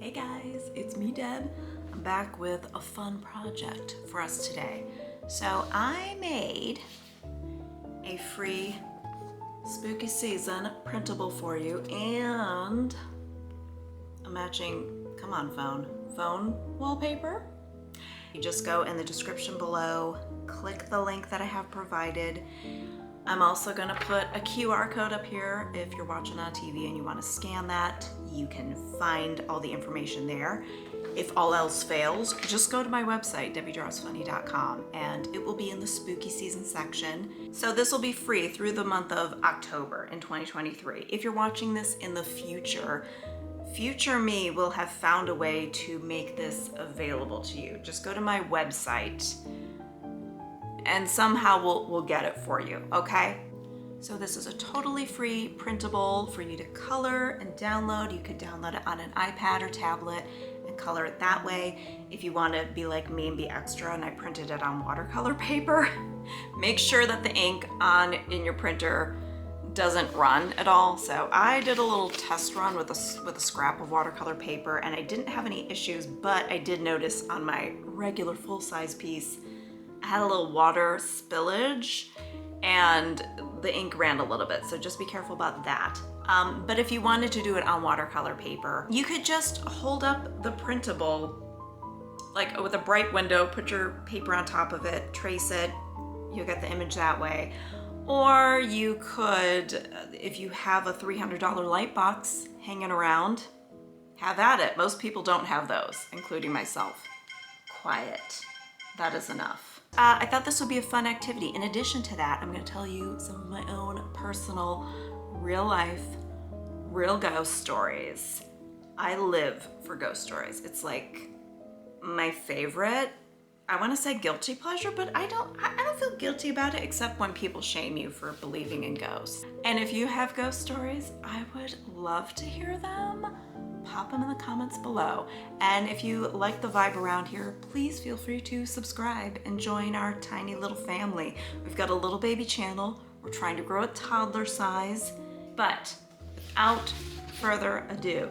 Hey guys, it's me, Deb. I'm back with a fun project for us today. So I made a free spooky season printable for you and a matching, come on phone wallpaper. You just go in the description below, click the link that I have provided. I'm also gonna put a QR code up here. If you're watching on TV and you wanna scan that, you can find all the information there. If all else fails, just go to my website, debbiedrawsfunny.com, and it will be in the spooky season section. So this will be free through the month of October in 2023. If you're watching this in the future me will have found a way to make this available to you. Just go to my website and somehow we'll get it for you, okay? So this is a totally free printable for you to color and download. You could download it on an iPad or tablet and color it that way. If you want to be like me and be extra, and I printed it on watercolor paper, make sure that the ink in your printer doesn't run at all. So I did a little test run with a scrap of watercolor paper and I didn't have any issues, but I did notice on my regular full-size piece I had a little water spillage and the ink ran a little bit, so just be careful about that. But if you wanted to do it on watercolor paper, you could just hold up the printable like with a bright window, put your paper on top of it, trace it, you'll get the image that way. Or you could, if you have a $300 light box hanging around, have at it. Most people don't have those, including myself. Quiet, that is enough. I thought this would be a fun activity. In addition to that, I'm gonna tell you some of my own personal, real life, real ghost stories. I live for ghost stories. It's like my favorite. I wanna say guilty pleasure, but I don't feel guilty about it except when people shame you for believing in ghosts. And if you have ghost stories, I would love to hear them. Pop them in the comments below. And if you like the vibe around here, please feel free to subscribe and join our tiny little family. We've got a little baby channel. We're trying to grow it toddler size. But without further ado,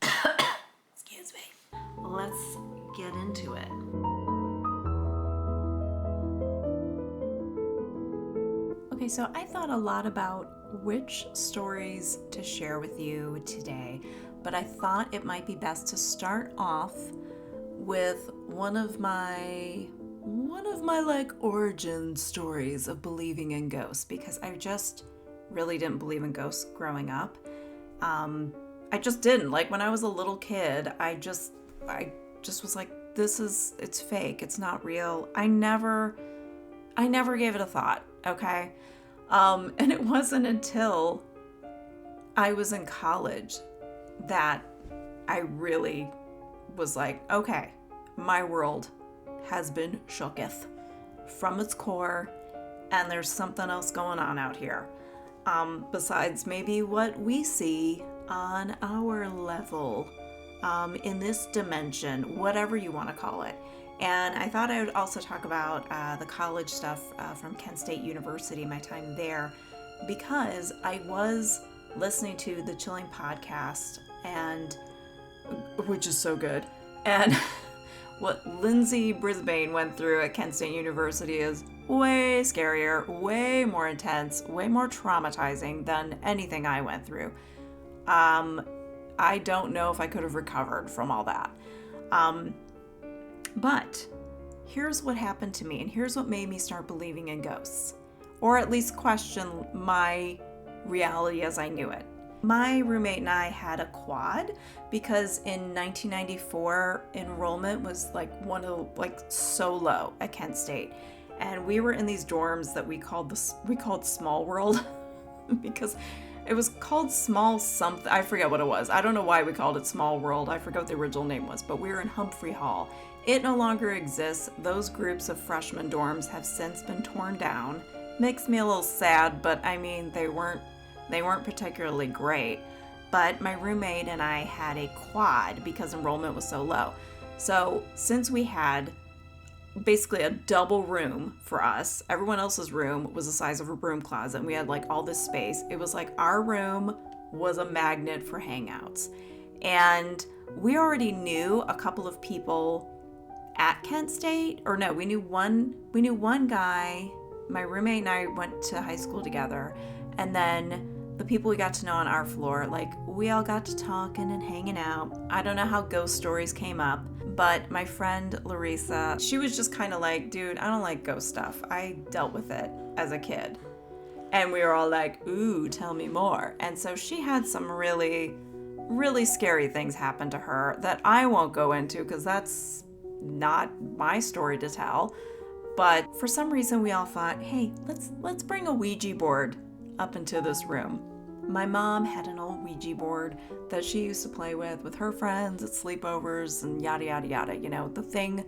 excuse me, let's get into it. Okay, so I thought a lot about which stories to share with you today, but I thought it might be best to start off with one of my like origin stories of believing in ghosts, because I just really didn't believe in ghosts growing up. I just didn't. Like when I was a little kid, I just was like, it's fake, it's not real. I never gave it a thought, okay? And it wasn't until I was in college that I really was like, okay, my world has been shooketh from its core, and there's something else going on out here, besides maybe what we see on our level, in this dimension, whatever you want to call it. And I thought I would also talk about the college stuff from Kent State University, my time there, because I was listening to the Chilling podcast, and which is so good. And what Lindsay Brisbane went through at Kent State University is way scarier, way more intense, way more traumatizing than anything I went through. I don't know if I could have recovered from all that. But here's what happened to me, and here's what made me start believing in ghosts, or at least question my reality as I knew it. My roommate and I had a quad because in 1994 enrollment was so low at Kent State, and we were in these dorms that we called Small World because it was called Small something. I forget what it was. I don't know why we called it Small World. I forgot what the original name was, but we were in Humphrey Hall. It no longer exists. Those groups of freshman dorms have since been torn down. Makes me a little sad, but I mean, they weren't particularly great. But my roommate and I had a quad because enrollment was so low. So since we had basically a double room for us, everyone else's room was the size of a broom closet, and we had like all this space. It was like our room was a magnet for hangouts. And we already knew a couple of people at Kent State, or no, we knew one guy. My roommate and I went to high school together, and then the people we got to know on our floor, like, we all got to talking and hanging out. I don't know how ghost stories came up, but my friend Larissa, she was just kind of like, dude, I don't like ghost stuff. I dealt with it as a kid. And we were all like, ooh, tell me more. And so she had some really, really scary things happen to her that I won't go into because that's not my story to tell. But for some reason we all thought, hey, let's bring a Ouija board up into this room. My mom had an old Ouija board that she used to play with her friends at sleepovers and yada, yada, yada. You know, the thing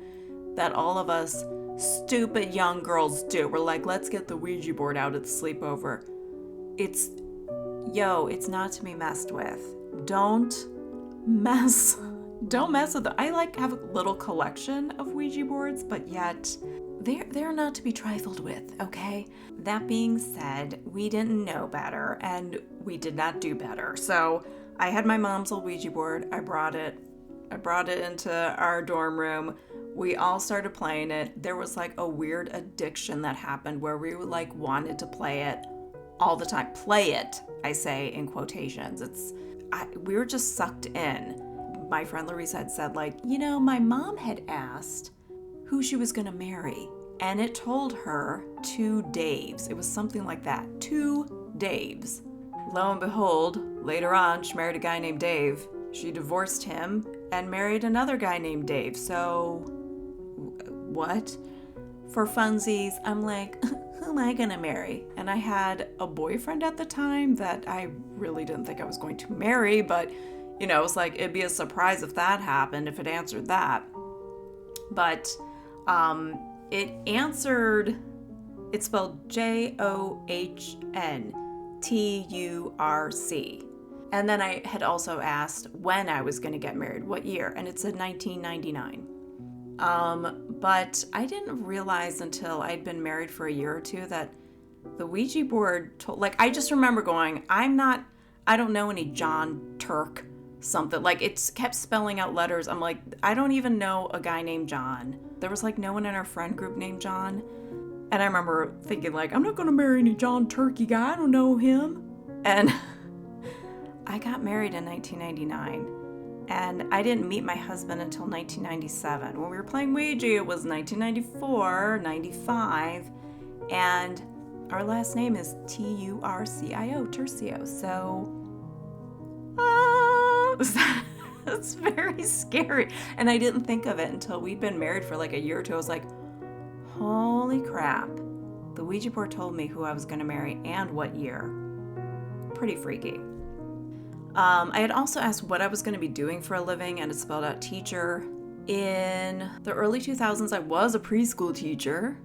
that all of us stupid young girls do. We're like, let's get the Ouija board out at the sleepover. It's not to be messed with. Don't mess with it. I have a little collection of Ouija boards, but yet they're not to be trifled with, okay? That being said, we didn't know better and we did not do better. So I had my mom's old Ouija board. I brought it into our dorm room. We all started playing it. There was like a weird addiction that happened where we like wanted to play it all the time. Play it, I say in quotations. We were just sucked in. My friend Larissa had said, like, my mom had asked who she was going to marry, and it told her 2 Daves. It was something like that. 2 Daves. Lo and behold, later on, she married a guy named Dave. She divorced him and married another guy named Dave. So, what? For funsies, I'm like, who am I going to marry? And I had a boyfriend at the time that I really didn't think I was going to marry, but, it was like, it'd be a surprise if that happened, if it answered that. But it answered, it's spelled JOHNTURC. And then I had also asked when I was going to get married, what year, and it said 1999. But I didn't realize until I'd been married for a year or two that the Ouija board I just remember going, I don't know any John Turk something. Like, it kept spelling out letters. I'm like, I don't even know a guy named John. There was like no one in our friend group named John. And I remember thinking like, I'm not going to marry any John Turkey guy. I don't know him. And I got married in 1999. And I didn't meet my husband until 1997. When we were playing Ouija, it was 1994, 95. And our last name is Turcio, Tercio. So, it's very scary. And I didn't think of it until we'd been married for like a year or two. I was like, holy crap. The Ouija board told me who I was going to marry and what year. Pretty freaky. I had also asked what I was going to be doing for a living, and it spelled out teacher. In the early 2000s, I was a preschool teacher.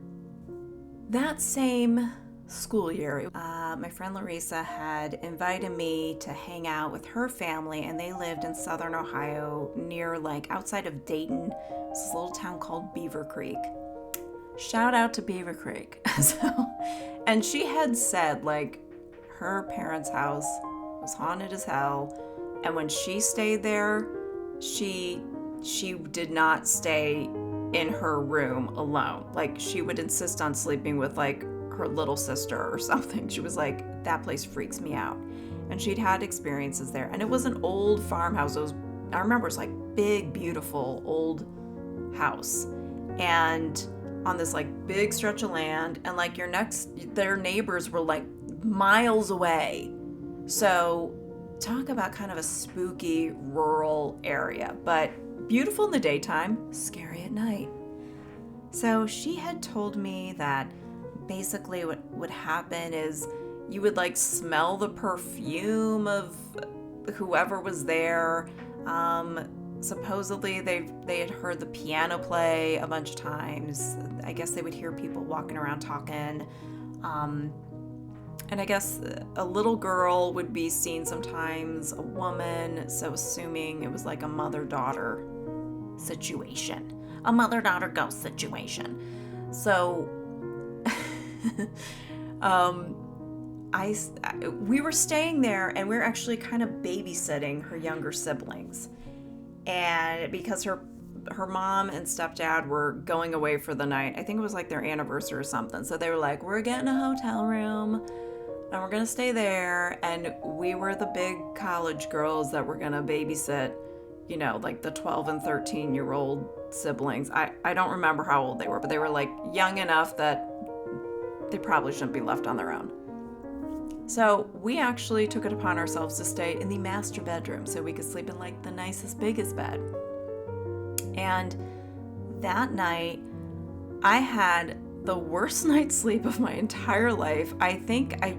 That same school year, my friend Larissa had invited me to hang out with her family, and they lived in southern Ohio near outside of Dayton. It's this little town called Beaver Creek. Shout out to Beaver Creek. And she had said her parents' house was haunted as hell, and when she stayed there, she did not stay in her room alone. She would insist on sleeping with her little sister or something. She was like, that place freaks me out. And she'd had experiences there, and it was an old farmhouse. I remember it was big, beautiful old house, and on this big stretch of land, and their neighbors were miles away. So talk about kind of a spooky rural area, but beautiful in the daytime, scary at night. So she had told me that basically what would happen is you would smell the perfume of whoever was there. Supposedly they had heard the piano play a bunch of times. I guess they would hear people walking around talking. And I guess a little girl would be seen sometimes, a woman, so assuming it was a mother-daughter situation. A mother-daughter ghost situation. So, we were staying there, and we were actually kind of babysitting her younger siblings. And because her mom and stepdad were going away for the night. I think it was like their anniversary or something. So they were like, we're getting a hotel room and we're going to stay there. And we were the big college girls that were going to babysit, you know, like the 12 and 13-year-old siblings. I don't remember how old they were, but they were like young enough that they probably shouldn't be left on their own. So we actually took it upon ourselves to stay in the master bedroom so we could sleep in like the nicest, biggest bed. And that night, I had the worst night's sleep of my entire life. I think I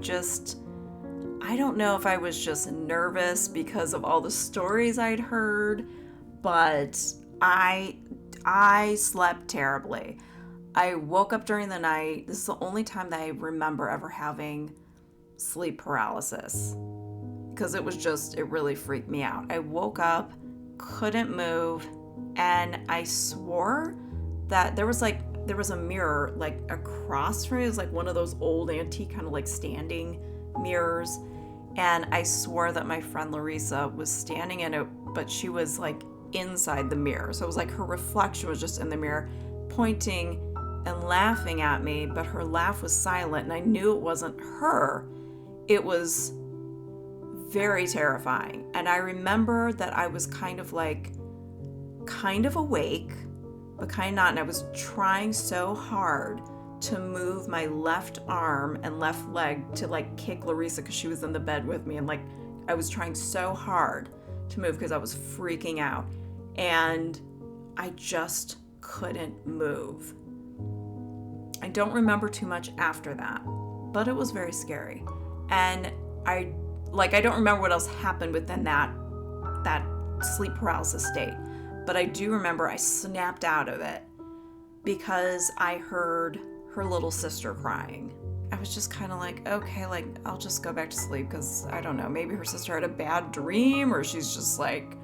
don't know if I was just nervous because of all the stories I'd heard, but I slept terribly. I woke up during the night. This is the only time that I remember ever having sleep paralysis because it really freaked me out. I woke up, couldn't move, and I swore that there was a mirror like across from me. It was like one of those old antique kind of like standing mirrors, and I swore that my friend Larissa was standing in it, but she was like inside the mirror. So it was like her reflection was just in the mirror pointing and laughing at me, but her laugh was silent and I knew it wasn't her. It was very terrifying. And I remember that I was kind of awake, but kind of not. And I was trying so hard to move my left arm and left leg to like kick Larissa because she was in the bed with me. And like, I was trying so hard to move because I was freaking out. And I just couldn't move. I don't remember too much after that, but it was very scary. And I don't remember what else happened within that sleep paralysis state. But I do remember I snapped out of it because I heard her little sister crying. I was just kind of like, okay, like I'll just go back to sleep because I don't know, maybe her sister had a bad dream or she's just like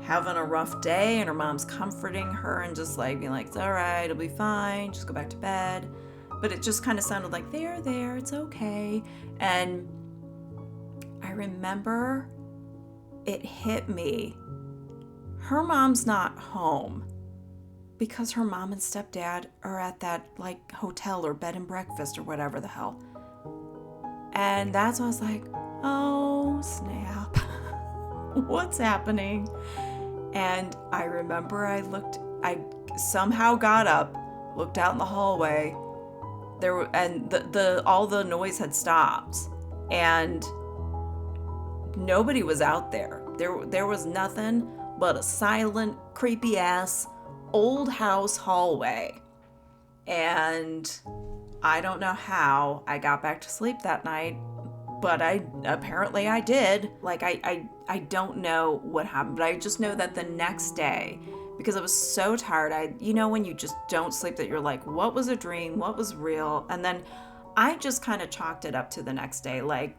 having a rough day and her mom's comforting her and just like being like, it's all right, it'll be fine, just go back to bed. But it just kind of sounded like, there, it's okay. And I remember it hit me. Her mom's not home because her mom and stepdad are at that like hotel or bed and breakfast or whatever the hell. And that's when I was like, oh snap, what's happening? And I remember I somehow got up, looked out in the hallway, all the noise had stopped and nobody was out there. There was nothing but a silent, creepy ass old house hallway. And I don't know how I got back to sleep that night, but I did. Like I don't know what happened, but I just know that the next day, because I was so tired, when you just don't sleep, that you're like, what was a dream? What was real? And then I just kind of chalked it up to the next day. Like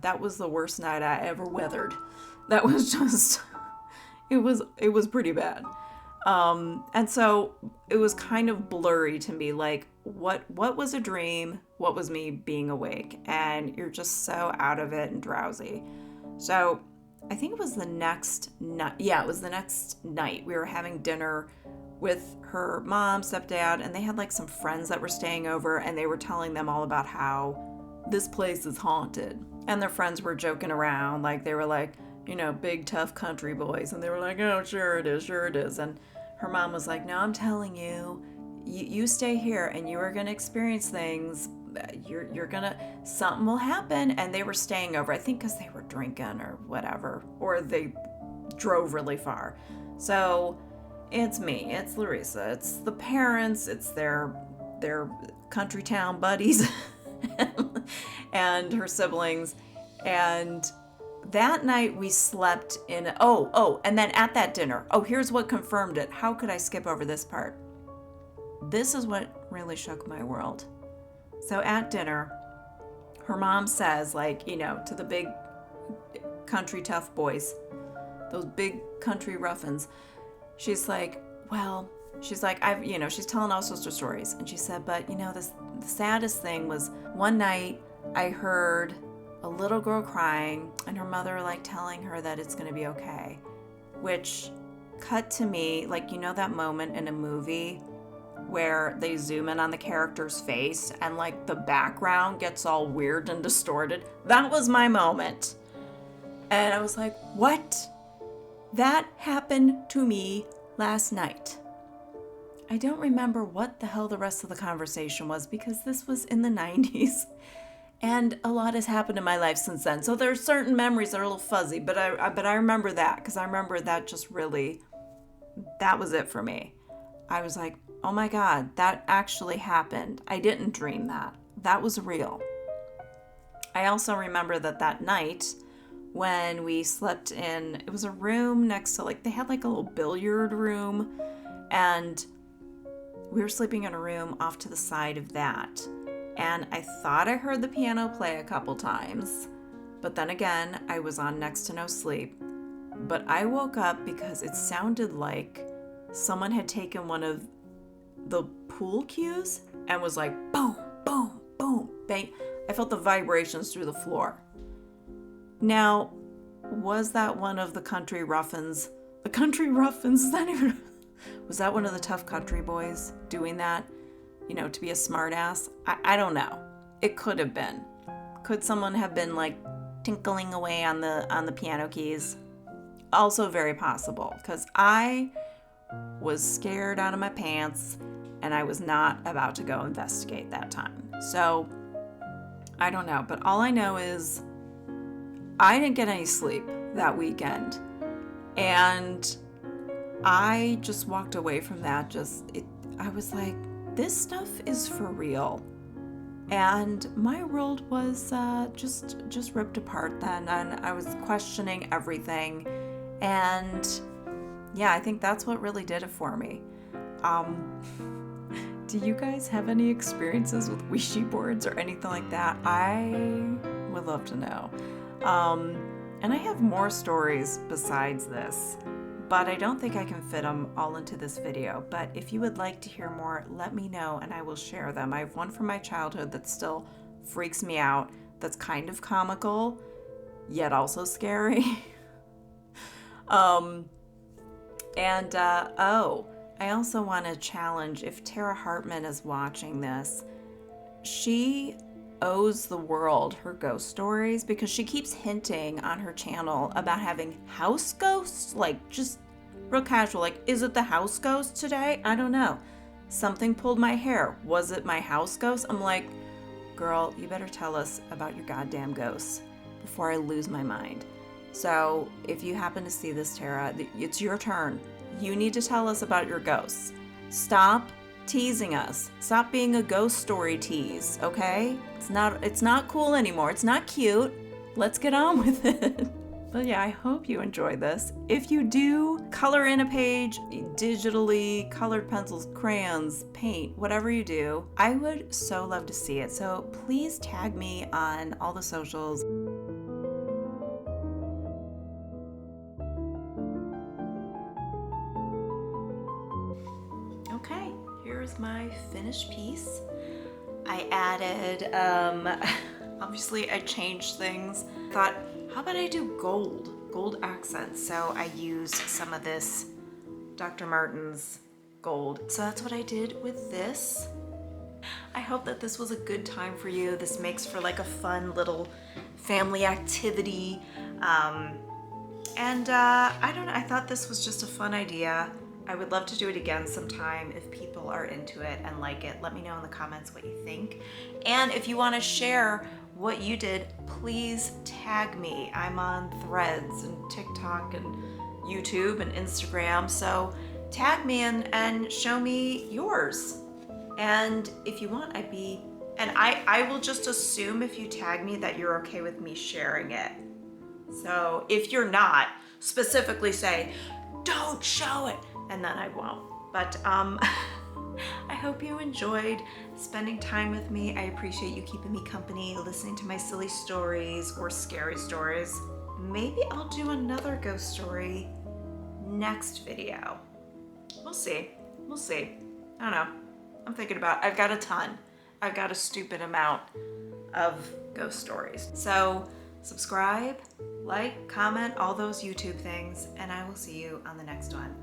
that was the worst night I ever weathered. That was just, it was pretty bad. And so it was kind of blurry to me, like what was a dream? What was me being awake? And you're just so out of it and drowsy. So I think it was the next night. Yeah, it was the next night. We were having dinner with her mom, stepdad, and they had like some friends that were staying over, and they were telling them all about how this place is haunted. And their friends were joking around, like they were like, big tough country boys, and they were like, oh, sure it is. And her mom was like, no, I'm telling you, you stay here and you are going to experience things. You're gonna, something will happen. And they were staying over, I think because they were drinking or whatever, or they drove really far. So it's me, it's Larissa, it's the parents, it's their country town buddies and her siblings. And that night we slept in, and then at that dinner, here's what confirmed it. How could I skip over this part? This is what really shook my world. So at dinner, her mom says, like, to the big country tough boys, those big country ruffins, she's like, she's telling all sorts of stories. And she said, but the saddest thing was one night I heard a little girl crying and her mother like telling her that it's going to be okay, which cut to me, like, you know that moment in a movie where they zoom in on the character's face and like the background gets all weird and distorted? That was my moment. And I was like, what? That happened to me last night. I don't remember what the hell the rest of the conversation was because this was in the 90s. And a lot has happened in my life since then. So there are certain memories that are a little fuzzy, but I remember that because I remember that just really, that was it for me. I was like, oh my God, that actually happened. I didn't dream that. That was real. I also remember that night when we slept in, it was a room next to, like, they had like a little billiard room, and we were sleeping in a room off to the side of that. And I thought I heard the piano play a couple times, but then again, I was on next to no sleep. But I woke up because it sounded like someone had taken one of the pool cues and was like, boom, boom, boom, bang. I felt the vibrations through the floor. Now, was that one of the country ruffins? The country ruffins, is that even... Was that one of the tough country boys doing that? You know, to be a smartass? I don't know. It could have been. Could someone have been like tinkling away on the piano keys? Also very possible, because I was scared out of my pants and I was not about to go investigate that time. So I don't know, but all I know is I didn't get any sleep that weekend, and I just walked away from that. I was like, this stuff is for real. And my world was just ripped apart then, and I was questioning everything. And yeah, I think that's what really did it for me. Do you guys have any experiences with Ouija boards or anything like that? I would love to know. And I have more stories besides this, but I don't think I can fit them all into this video. But if you would like to hear more, let me know and I will share them. I have one from my childhood that still freaks me out, that's kind of comical, yet also scary. I also want to challenge, if Tara Hartman is watching this, she owes the world her ghost stories, because she keeps hinting on her channel about having house ghosts, like just real casual, like, is it the house ghost today? I don't know. Something pulled my hair. Was it my house ghost? I'm like, girl, you better tell us about your goddamn ghosts before I lose my mind. So if you happen to see this, Tara, it's your turn. You need to tell us about your ghosts. Stop teasing us. Stop being a ghost story tease, okay? It's not cool anymore. It's not cute. Let's get on with it. But yeah, I hope you enjoy this. If you do, color in a page digitally, colored pencils, crayons, paint, whatever you do. I would so love to see it. So please tag me on all the socials. Okay, here's my finished piece. I added, obviously I changed things. Thought, how about I do gold accents? So I used some of this Dr. Martens gold. So that's what I did with this. I hope that this was a good time for you. This makes for like a fun little family activity. I don't know, I thought this was just a fun idea. I would love to do it again sometime if people are into it and like it. Let me know in the comments what you think. And if you want to share what you did, please tag me. I'm on Threads and TikTok and YouTube and Instagram. So tag me and show me yours. And if you want, I will just assume if you tag me that you're okay with me sharing it. So if you're not, specifically say, don't show it, and then I won't. But I hope you enjoyed spending time with me. I appreciate you keeping me company, listening to my silly stories or scary stories. Maybe I'll do another ghost story next video. We'll see. I don't know. I'm thinking about, I've got a ton. I've got a stupid amount of ghost stories. So Subscribe, like, comment, all those YouTube things, and I will see you on the next one.